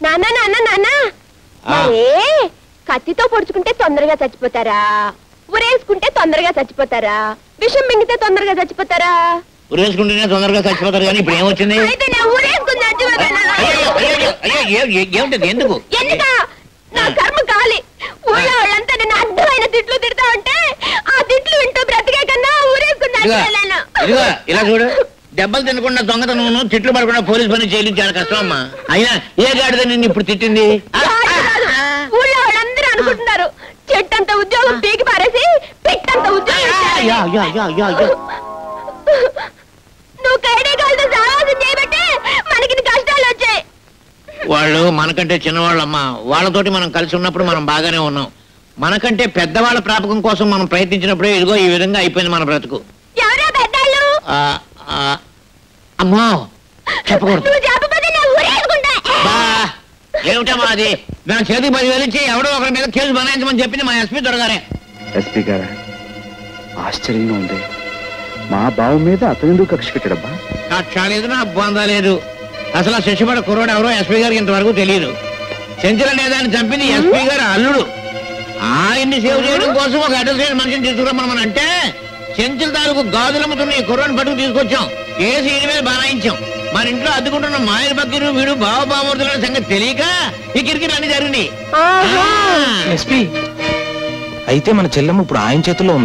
నానా నానా నానా కత్తితో పొడుచుకుంటే తొందరగా చచ్చిపోతారా, ఉరేసుకుంటే తొందరగా చచ్చిపోతారా, విషం మింగితే తొందరగా చచ్చిపోతారా? ఉరేసుకుంటేనే తొందరగా చచ్చిపోతారు. కానీ ఇప్పుడు ఏమొచ్చింది? ఏమిటది? ఎందుకు? నా కర్మ కాలి. ఊళ్ళో వాళ్ళంతా నన్ను అడ్డమైన తిట్లు తిడతా ఉంటే ఆ తిట్లు వింటూ బ్రతికే కన్నా ఊరేసుకున్నాను. ఇలా చూడు, దెబ్బలు తినకుండా దొంగతనం, తిట్లు పడకుండా పోలీస్ పని చేయడం చాలా కష్టం అమ్మా. అయినా ఏ గాడిద నిన్ను ఇప్పుడు తిట్టింది? ఊళ్ళో వాళ్ళందరూ అనుకుంటున్నారు చెట్టంత ఉద్యోగం పీకి పారేసి పిట్టంత ఉద్యోగం. నువ్వు కైడేగాలతో సావాసం చేయబట్టే మనకి కష్టాలు వచ్చాయి. వాళ్ళు మనకంటే చిన్నవాళ్ళమ్మా. వాళ్ళతోటి మనం కలిసి ఉన్నప్పుడు మనం బాగానే ఉన్నాం. మనకంటే పెద్దవాళ్ళ ప్రాపకం కోసం మనం ప్రయత్నించినప్పుడే ఇదిగో ఈ విధంగా అయిపోయింది మన బ్రతుకు. ఎవరో పెద్దాళ్ళు? అమ్మా చెప్పకూడదు. ఏమిటమ్మా అది? నా చేతికి 10,000 ఇచ్చి ఎవడో ఒకరి మీద కేసు బనాయించమని చెప్పింది మా ఎస్పీ దొరగారే. ఎస్పీ గారా, ఆశ్చర్యంగా ఉంది. మా బావ మీద అతను ఎందుకు కక్ష పెట్టాడబ్బా? కక్ష లేదు, నా బొంద లేదు. అసలు శశిపడ కుర్రోడు ఎవరో ఎస్పీ గారికి ఇంతవరకు తెలియదు. చెంచల నేదాన్ని చంపింది ఎస్పీ గారు అల్లుడు. ఆయన్ని సేవ్ చేయడం కోసం ఒక అడ్రస్ లేని మనిషిని తీసుకురమ్మని అంటే చెంచల తాలూకు గాజులమ్ముతున్న ఈ కుర్రోని పట్టుకు తీసుకొచ్చాం. కేసు ఈయన మీద బనాయించాం. మన ఇంట్లో అద్దుకుంటున్న మాయల బక్కీరు వీడు బావబామూర్తుల సంగతి తెలియక ఈ కిరికిరి అన్ని జరిగింది. ఎస్పీ, అయితే మన చెల్లెమ్మ ఇప్పుడు ఆయన చేతుల్లో ఉంది.